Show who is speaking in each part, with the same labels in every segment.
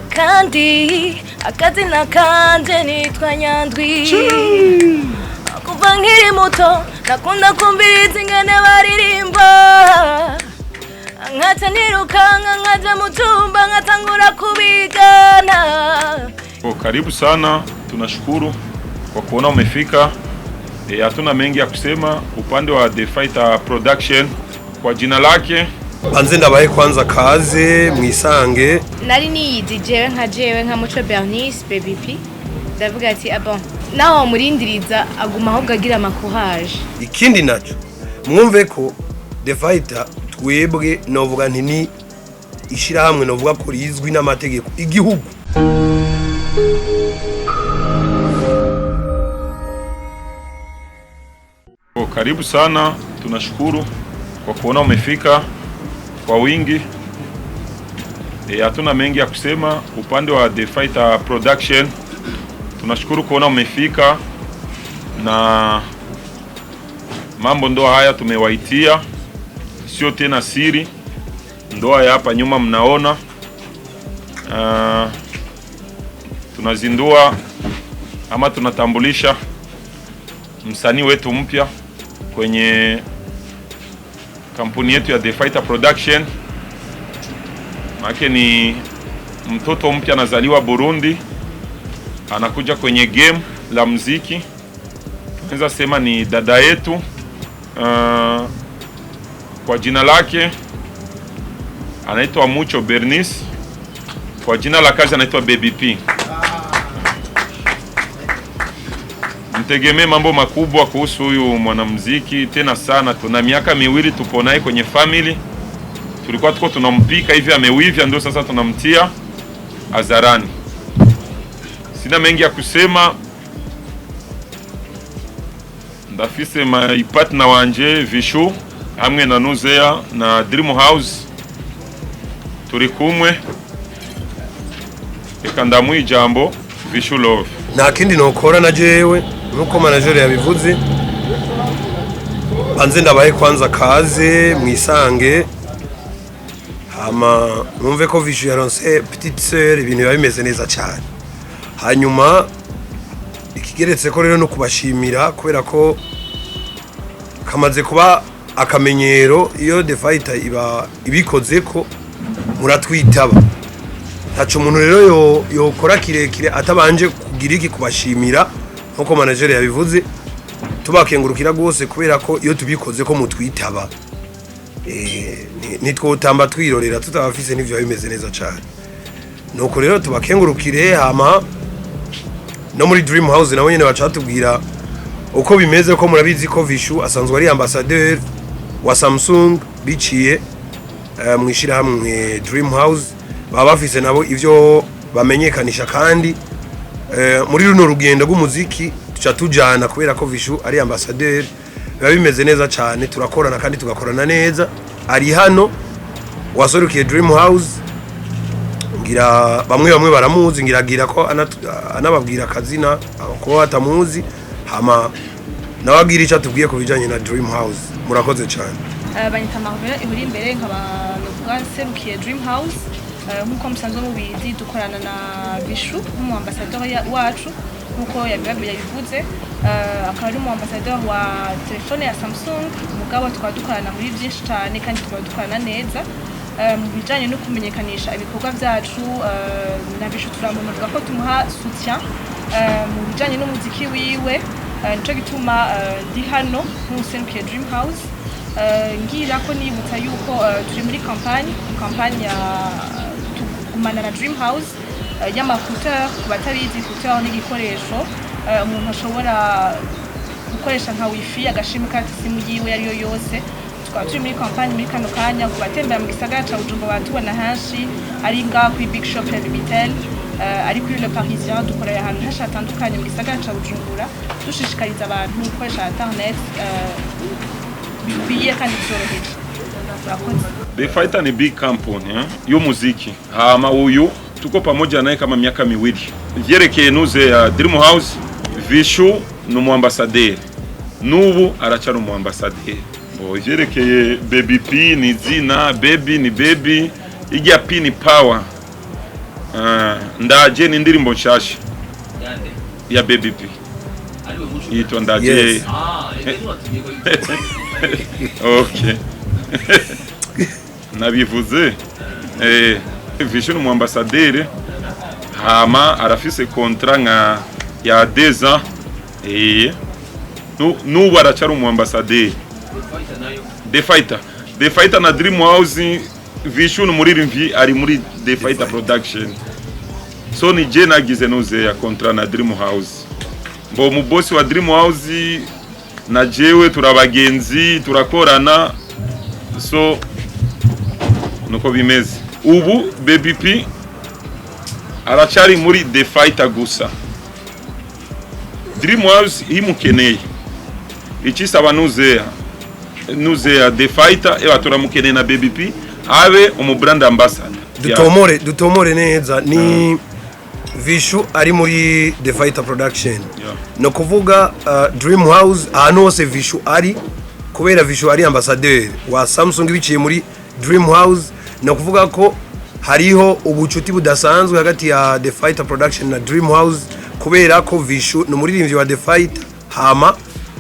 Speaker 1: kandi akazina kanje nitwa Nyandwi kuva nkiri muto nakunda kumviriza ingene baririmba nkaca nirukanga nkaja mu chumba nkatangura kubigana.
Speaker 2: Karibu sana, tunashukuru kwa kuona umefika. Hatuna mengi ya kusema upande wa The Fighter Production. Kwa jina lake
Speaker 3: banze ndabaye kwanza kaze mwisange.
Speaker 1: Nari niyizi jewe nka Muco Bernice Baby P ndavuga ati abon naho murindiriza aguma ahubwo agira amakuhaje.
Speaker 3: Ikindi naco mwumve ko The Fighter twebwe novuga nti ni ishira hamwe novuga ko rizwi n'amategeko igihugu.
Speaker 2: Karibu sana, tunashukuru kwa kuona umefika kwa wingi. Hatuna mengi ya kusema upande wa The Fighter Production. Tunashukuru kuona umefika na mambo ndoa haya tumewaitia, sio tena siri. Ndoa ya hapa nyuma mnaona. Tunazindua ama tunatambulisha msanii wetu mpya kwenye kampuni yetu ya The Fighter Production. Maana ni mtoto mpya anazaliwa Burundi, anakuja kwenye game la muziki. Tunaweza sema ni dada yetu. Kwa jina lake anaitwa Mucho Bernice, kwa jina la kazi anaitwa Baby P. Mtegemee mambo makubwa kuhusu huyu mwanamuziki tena sana. Tuna miaka miwili tupo naye kwenye family. Tulikuwa tuko tunampika hivi amewivya, ndio sasa tunamtia hadharani. Sina mengi ya kusema. Ndafise my partner wanje Vichou hamwe na Nuzea na Dream House turi kumwe. Reka ndamuha ijambo VichouLove.
Speaker 3: Nta kindi nokora na jewe nuko manager yabivuze. Banze ndabaye kwanza kaze mwisange. Hama mwumve ko Vichou yaronse petite sœur, ibintu biba bimeze neza cyane. Hanyuma ikigeretse ko rero no kubashimira kubera ko kamaze kuba akamenyero iyo The Fighter iba ibikoze ko muratwitaba. Ntaco umuntu rero yokora kirekire atabanje kugira iki kubashimira nkuko manager yabivuze. Tubakengurukira gose kubera ko iyo tubikoze ko mutwitaba nitwotamba twirorera tutabafise n'ivyo bimeze neza cyane. Nuko rero tubakengurukire. Hama no muri Dream House nawe nyene bacatubwira uko bimeze ko murabizi ko Vichou asanzwe ari ambassadeur wa Samsung biciye mwishira hamwe Dream House. Baba bafise nabo ivyo bamenyekanisha kandi muri runo rugendo rw'umuziki tuca tujana kubera ko Vichou ari ambassadeur. Biba bimeze neza cyane, turakorana kandi tugakorana neza. Ari hano wasorukiye Dream House, ngira bamwe baramuzi, ngiragira ko anababwira akazina ko batamuzi. Hama nawagira icyo atubwiye ku bijanye na Dream House. Murakoze cyane.
Speaker 1: Banyita Marvel ihuri imbere nkaba serukiye Dream House. Nkuko musanzwe mubizi dukorana na Vichou nk'umu ambassadeur wacu nkuko yabivuze. Akaba ari umu ambassadeur wa telefone ya Samsung. Mugabo twadukorana muri byinshi cyane kandi twadukorana neza mu bijanye no kumenyekanisha ibikorwa byacu. Na Vichou turamuvuga ko tumuha soutien mu bijanye n'umuziki wiwe. Nico gituma ndi hano nk'userukiye Dream House. Ngira ko nibutsa yuko turi muri campagne ya tugumana na Dream House y'amakuteur. Batabizi kuteur n'igikoresho umuntu ashobora gukoresha nka wifi agashimika simu yiwe ariyo yose. Tukaba turi muri campagne muri kano kanya kubatembera mu gisagara ca Bujumbura batubona hanshi ari nga kuri Big Shop ya Bibitel, ari kuri Le Parisien. Dukorera ahantu henshi hatandukanye mu gisagara ca Bujumbura dushishikariza abantu gukoresha internet bibiye kandi byoroheje.
Speaker 2: The Fighter ni big company y'umuziki. Hama uyu tuko pamoja naye kama miaka miwili. Vyerekeye nuze ya Dream House, Vichou ni umu ambassadeur. Nubu aracyari umu ambassadeur. Vyerekeye Baby P ni zina, Baby ni baby, ijya P ni power. ndaje ni indirimbo nshasha ya Baby P yitwa ndaje. Okay. Nabivuze Vichou mu ambassadeur hama arafise contrat nka ya 2 ans nubu aracyari mu ambassadeur The Fighter na Dream House. Vichou n'umuririmvyi ari muri The Fighter production, so ni je nagize nuze ya contrat na Dream House. Mbo mu boss wa Dream House na jewe turabagenzi turakorana, so nuko bimeze. Ubu Baby P aracari muri The Fighter gusa. Dream House imukeneye ikisaba nuze ya The Fighter ewa turamukeneye na Baby P abe umubrand ambassador. Dutomore neza ni Vichou ari muri The Fighter production. No kuvuga Dream House ahantu hose Vichou ari, kubera Vichou ari ambassadeur wa Samsung biciye muri Dream House. No kuvuga ko hariho ubucuti budasanzwe hagati ya The Fighter production na Dream House, kubera ko Vichou no muririmbyi wa The Fighter hama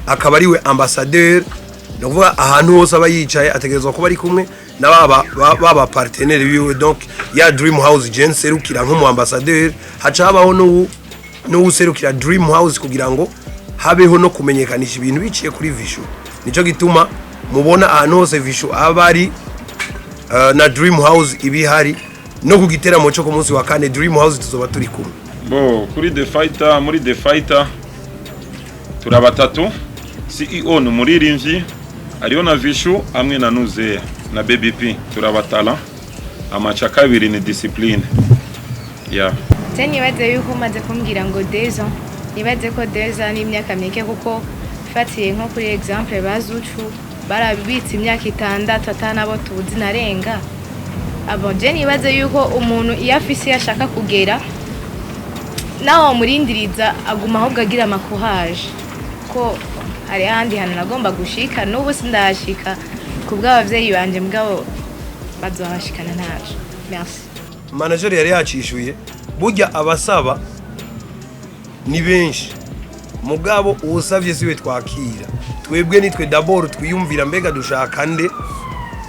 Speaker 2: akaba ariwe ambassadeur. No kuvuga ahantu hose aba yicaye ategerezwa kuba ari kumwe na baba partenaire biwe. Donc ya Dream House Gen serukira nk'umu ambassadeur, haca habaho no userukira Dream House kugira ngo habeho no kumenyekanisha ibintu biciye kuri Vichou. Nico gituma mubona ahantu hose Vichou abari na Dream House ibihari no kugiteramo cyo ku munsi wa kane Dream House tuzoba turi kumwe. Bo kuri The Fighter, muri The Fighter turabatatu, CEO n'umuririmvyi ariyo na Vichou amwe na nuze na Baby P turabatala. Amacha kabiri ni discipline.
Speaker 4: Nibaze yuko umaze kumbwira ngo 2 ans, nibaze ko 2 ans ni imyaka mike, kuko fatiye nko kuri exemple bazucu barabitse imyaka 6 atanabo tuzi narenga. Je nibaze yuko umuntu iyo afise yashaka kugera naho murindiriza aguma ahubwo agira amakuhaje, ko hari handi hano nagomba gushika n'ubu sindashika kubw'abavyeyi banje mugabo bazohashikana ntaje. Merci.
Speaker 3: Manager yari yacishuye burya abasaba ni benshi mugabo uwusavye siwe twakira. Twebwe nitwe d'abord twiyumvira mbega dushaka nde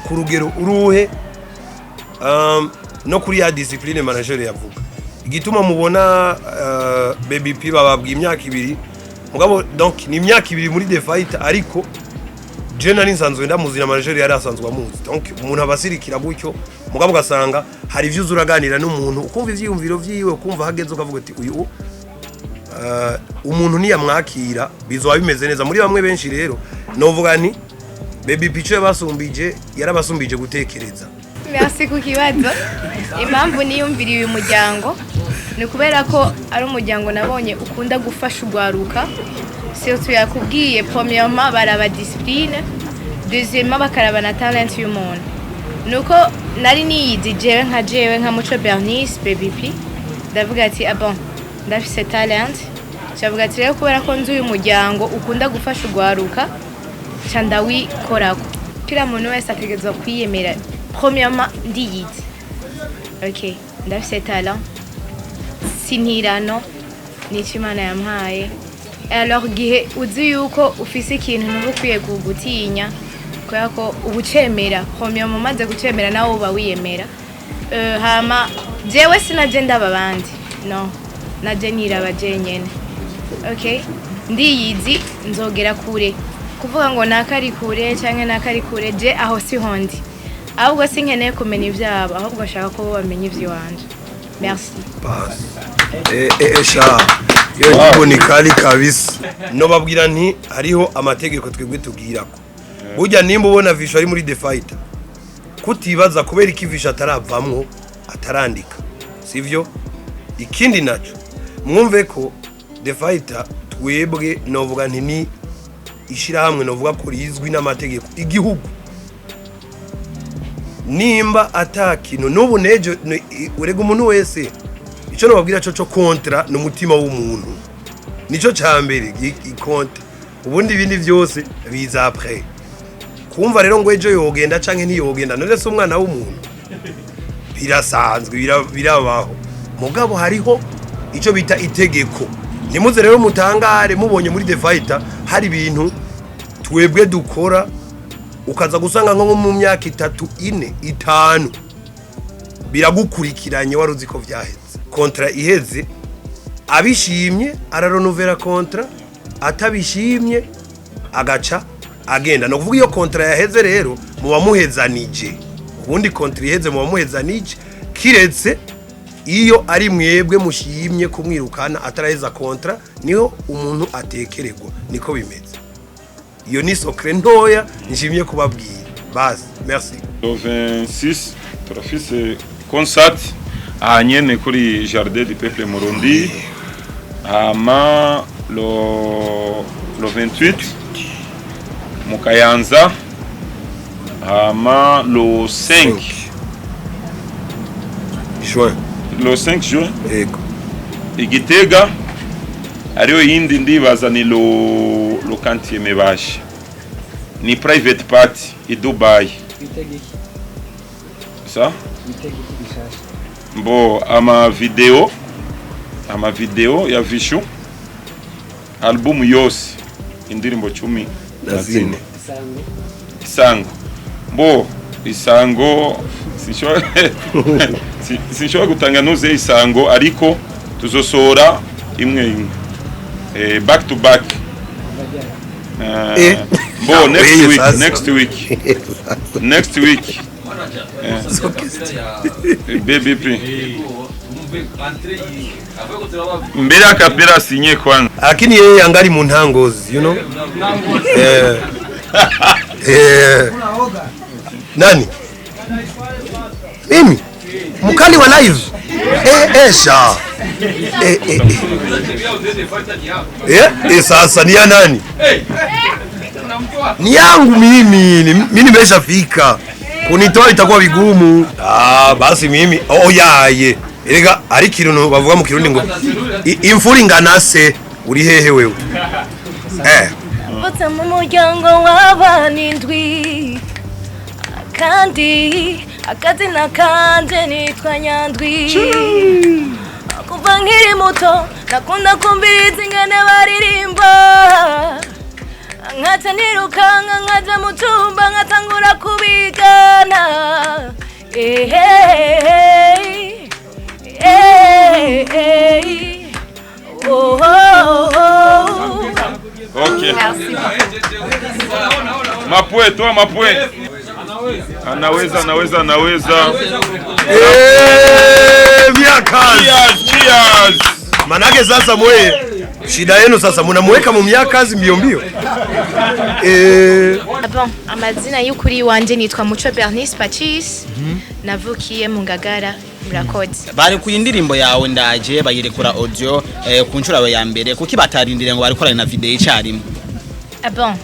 Speaker 3: ku rugero uruhe no kuri ya discipline manager yavuga. Igituma mubona Baby P bababwiye imyaka 2 mugabo donc ni imyaka 2 muri The Fighter, ariko je nari nsanzwe ndamuzira manager yari asanzwe amuzi. Donc umuntu abasirikira gutyo mugabo gasanga hari ivyo uzuraganira n'umuntu ukumva ivyiyumviro vyiwe, ukumva hageze ukavuga ati uyu umuntu niyamwakira bizoba bimeze neza. Muri bamwe benshi rero novuga ni Baby P basumbije yarabasumbije gutekereza.
Speaker 4: Merci kukibazo. Impamvu niyumvira uyu muryango ni kubera ko ari umuryango nabonye ukunda gufasha ugwaruka. Surtout yakubwiye premièrement baraba discipline, deuxièmement bakaraba na talent y'umuntu. Nuko nari niyizi jewe nka Muco Bernice Baby P ndavuga ati bon ndafise talent, cyavuga ati rero kubera ko nzi uyu muryango ukunda gufasha ugwaruka cyanda wikorako. Kila muntu wese ategezwa kwiyemera. Premièrement ndiyizi, okay, ndafise talent sinirano n'ikimana yampaye. Alors gihe uzi yuko ufise ikintu n'ubukwiye gutinya, kubera ko ubucemera premièrement maze gucemera nawe uba wiyemera. Hama jewe sinaje ndaba abandi, no naje niraba jenyene. Okay, ndiyizi nzogera kure, kuvuga ngo nakari kure cyangwa nakari kure je aho si hondi, ahubwo sinkeneye kumenya ivyabo, ahubwo shaka ko bamenye ivy'iwanje. Merci.
Speaker 3: Sha yo ni kali kabisa. No babwira nti hariho amategeko twebwe tugirako. Burya nimba ubona Vichou ari muri The Fighter kutibaza kubera iki Vichou ataravamwo atarandika, sivyo? Ikindi naco mwumve ko The Fighter twebwe novuga nti ni ishirahamwe novuga ko rizwi n'amategeko igihugu. Nimba atakino n'ubu nejo urega umuntu wese ico no babwira cyo kontra n'umutima w'umuntu nico cyambere ikonte, ubundi ibindi byose biza après. Kumva rero ngo ejo yogenda canke ntiyogenda none se umwana w'umuntu birasanzwe birabaho. mugabo hariho ico bita itegeko nimuze rero mutangare mubonye muri The Fighter hari ibintu twebwe dukora ukaza gusanga nko mu myaka 3 4 5 biragukurikiranye waruzi ko vyaheze kontra iheze abishimye araronovera kontra atabishimye agaca agenda no kuvuga iyo kontra yaheze rero muba muhezanije ubundi kontra iheze muba muhezanije kiretse iyo ari mwebwe mushimye kumwirukana ataraheza kontra niho umuntu atekererwa niko bimeze iyo ni secret ntoya nshimye kubabwira basi merci
Speaker 2: le 26 turafise concert ahanyene kuri Jardin du Peuple Burundi ama le 28 mu Kayanza ama le 5
Speaker 3: juin
Speaker 2: le 5 juin
Speaker 3: ego
Speaker 2: Igitega ariyo yindi ndibaza ni lo kantiye mebaje ni private party i Dubai ça Bo ama video ya Vishu album yose indirimbo 10 na zine isango bo isango sinshobora gutanganuza isango ariko tuzosora imwe back to back bo next week BBP mbele akapera sinye kwanza
Speaker 3: lakini yeye angali mu ntangozi you know nani mimi mkali wa live sha sasa ni ya nani ni yangu mimi nimeshafika kunitoa itakuwa vigumu basi mimi yaye erega ari kintu bavuga mu Kirundi ngo imfura inganase uri hehe wewe
Speaker 5: bota mu muryango w'abanindwi kandi akazina kanje nitwa Nyandwi kuva nkiri muto nakunda kumbiza ingene baririmba nkaca nirukanga nkaja mu cumba nkatangura kubigana
Speaker 2: Okay. Mapue, toa mapue. Anaweza. Cheers.
Speaker 3: Manake sasa mwe shida yenu sasa mnamweka mu myakazi mbio.
Speaker 4: Bon, amazina y'ukuri wanje nitwa Muco Bernice Pacis. Navukiye mu Ngagara murakode.
Speaker 6: Bari ku indirimbo yawe ndaje bayirekura audio ku ncuro ya mbere kuki batarindire ngo barikorane na video icarimwe.
Speaker 4: Bon,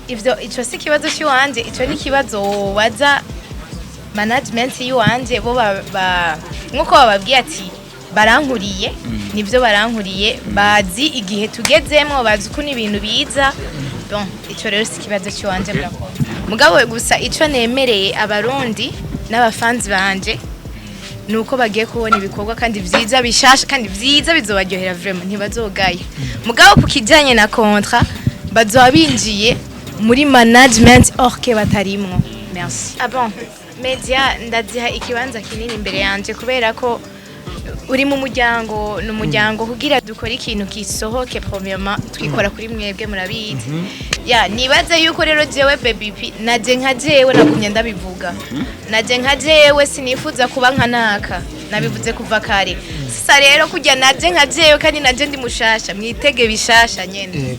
Speaker 4: ico si kibazo cy'uwanje, ico ni kibazo waza management y'uwanje bo nkuko bababwiye ati barankuriye nivyo barankuriye bazi igihe tugezemo bazi ko ibintu biza. Bon, ico rero si kibazo cy'uwanje murakode. Mugabo gusa ico nemereye abarundi n'abafanzi banje nuko bagiye kubona ibikorwa kandi vyiza bishasha kandi vyiza bizobaryohera vraiment ntibazogaye. Mugabo kukijanye na contrat bazoba binjiye muri management orke batarimwo. Merci. Bon, media ndaziha ikibanza kinini imbere yanje kubera ko uri mu muryango n'umuryango kugira dukora ikintu kisohoke premièrement twikora kuri mwebwe murabizi. Nibaze yuko rero jewe baby naje nka jewe nakumye ndabivuga. Naje nka jewe sinifuza kuba nka naka. Nabivuze kuva kare. Sasa rero kujya naje nka jewe kandi naje ndi mushasha mwitege bishasha nyene.